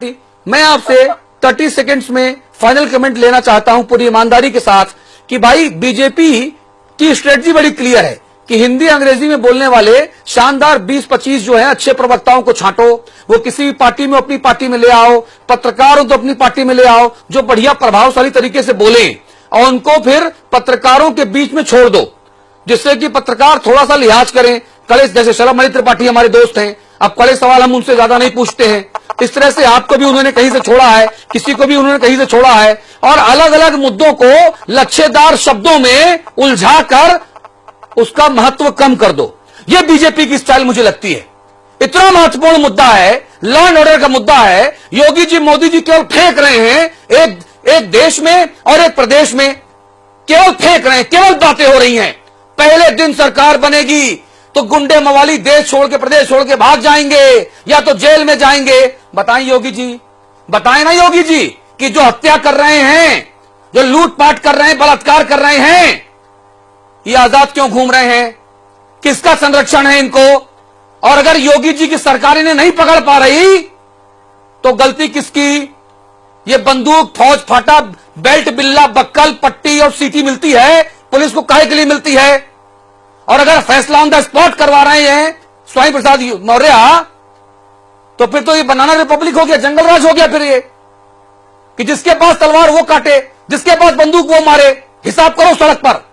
मैं आपसे 30 सेकंड्स में फाइनल कमेंट लेना चाहता हूं पूरी ईमानदारी के साथ कि भाई बीजेपी की स्ट्रेटजी बड़ी क्लियर है कि हिंदी अंग्रेजी में बोलने वाले शानदार 20-25 जो है अच्छे प्रवक्ताओं को छांटो, वो किसी भी पार्टी में अपनी पार्टी में ले आओ, पत्रकारों तो अपनी पार्टी में ले आओ जो बढ़िया प्रभावशाली तरीके से बोले और उनको फिर पत्रकारों के बीच में छोड़ दो जिससे कि पत्रकार थोड़ा सा लिहाज करें। कल जैसे शर्मली त्रिपाठी हमारे दोस्त हैं, अब कड़े सवाल हम उनसे ज्यादा नहीं पूछते हैं। इस तरह से आपको भी उन्होंने कहीं से छोड़ा है, किसी को भी उन्होंने कहीं से छोड़ा है और अलग अलग मुद्दों को लच्छेदार शब्दों में उलझाकर उसका महत्व कम कर दो। यह बीजेपी की स्टाइल मुझे लगती है। इतना महत्वपूर्ण मुद्दा है, लॉ एंड ऑर्डर का मुद्दा है, योगी जी मोदी जी केवल फेंक रहे हैं एक देश में और एक प्रदेश में, केवल फेंक रहे हैं, केवल बातें हो रही हैं। पहले दिन सरकार बनेगी तो गुंडे मवाली देश छोड़ के प्रदेश छोड़ के भाग जाएंगे या तो जेल में जाएंगे। बताएं योगी जी, बताएं ना योगी जी कि जो हत्या कर रहे हैं, जो लूटपाट कर रहे हैं, बलात्कार कर रहे हैं, ये आजाद क्यों घूम रहे हैं? किसका संरक्षण है इनको? और अगर योगी जी की सरकार इन्हें नहीं पकड़ पा रही तो गलती किसकी? ये बंदूक, फौज फाटा, बेल्ट, बिल्ला, बक्कल, पट्टी और सीटी मिलती है पुलिस को काहे के लिए मिलती है? और अगर फैसला ऑन द स्पॉट करवा रहे हैं स्वामी प्रसाद मौर्य तो फिर तो ये बनाना रिपब्लिक हो गया, जंगल राज हो गया। फिर ये कि जिसके पास तलवार वो काटे, जिसके पास बंदूक वो मारे। हिसाब करो सड़क पर।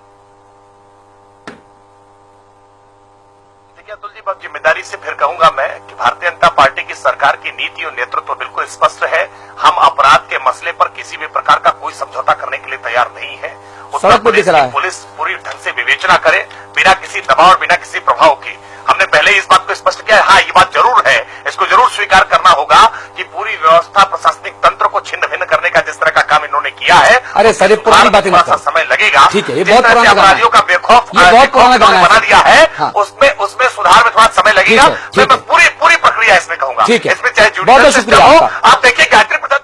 अतुल जी, बहुत जिम्मेदारी से फिर कहूंगा मैं कि भारतीय जनता पार्टी की सरकार की नीति और नेतृत्व बिल्कुल स्पष्ट है। हम अपराध के मसले पर किसी भी प्रकार का कोई समझौता करने के लिए तैयार नहीं है। उत्तर प्रदेश की पुलिस पूरी ढंग से विवेचना करे बिना किसी दबाव और बिना किसी प्रभाव के। हमने पहले इस बात को स्पष्ट किया है। हाँ, ये बात जरूर है, इसको जरूर स्वीकार करना होगा कि पूरी व्यवस्था, प्रशासनिक तंत्र को छिन्न भिन्न करने का जिस तरह का काम इन्होंने किया है, अरे सर पुरानी बात थोड़ा सा समय लगेगा। ठीक है, ये बहुत पुराना अपराधियों का बेखौफ बना दिया है, उसमें सुधार में थोड़ा समय लगेगा। मैं पूरी प्रक्रिया इसमें कहूंगा, इसमें चाहे जुडिशियल सिस्टम हो। आप देखिए गायत्री प्रसाद,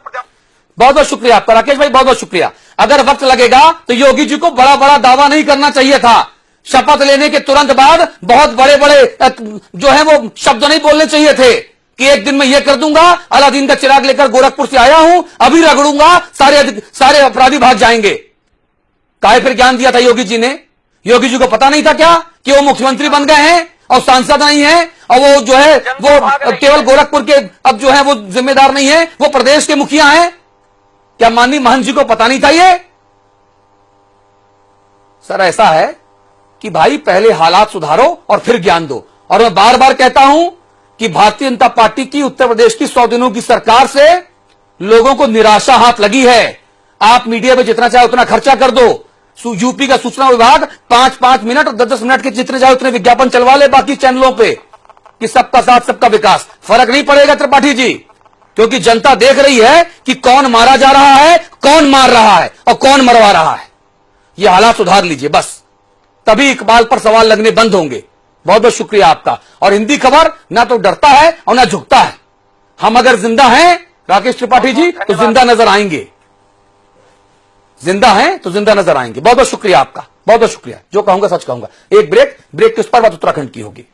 बहुत बहुत शुक्रिया आपका राकेश भाई, बहुत बहुत शुक्रिया। अगर वक्त लगेगा तो योगी जी को बड़ा बड़ा दावा नहीं करना चाहिए था। शपथ लेने के तुरंत बाद बहुत बड़े बड़े जो है वो शब्द नहीं बोलने चाहिए थे कि एक दिन में ये कर दूंगा, अलादीन का चिराग लेकर गोरखपुर से आया हूं, अभी रगड़ूंगा, सारे अपराधी भाग जाएंगे। काहे फिर ज्ञान दिया था योगी जी ने? योगी जी को पता नहीं था क्या कि वो मुख्यमंत्री बन गए हैं और सांसद नहीं है और वो जो है वो केवल गोरखपुर के अब जो है वो जिम्मेदार नहीं है, वो प्रदेश के मुखिया हैं? क्या माननीय महंत जी को पता नहीं था ये? सर ऐसा है कि भाई पहले हालात सुधारो और फिर ज्ञान दो। और मैं बार बार कहता हूं कि भारतीय जनता पार्टी की उत्तर प्रदेश की 100 दिनों की सरकार से लोगों को निराशा हाथ लगी है। आप मीडिया में जितना चाहे उतना खर्चा कर दो। यूपी का सूचना विभाग 5-5 मिनट और 10-10 मिनट के जितने चाहे उतने विज्ञापन चलवा ले बाकी चैनलों पे कि सबका साथ सबका विकास। फर्क नहीं पड़ेगा त्रिपाठी जी, क्योंकि जनता देख रही है कि कौन मारा जा रहा है, कौन मार रहा है और कौन मरवा रहा है। ये हालात सुधार लीजिए बस, तभी इकबाल पर सवाल लगने बंद होंगे। बहुत बहुत शुक्रिया आपका। और हिंदी खबर ना तो डरता है और ना झुकता है। हम अगर जिंदा हैं राकेश त्रिपाठी जी तो जिंदा नजर आएंगे, जिंदा हैं तो जिंदा नजर आएंगे। बहुत बहुत शुक्रिया आपका, बहुत बहुत शुक्रिया। जो कहूंगा सच कहूंगा। एक ब्रेक के उस पर बात उत्तराखंड की होगी।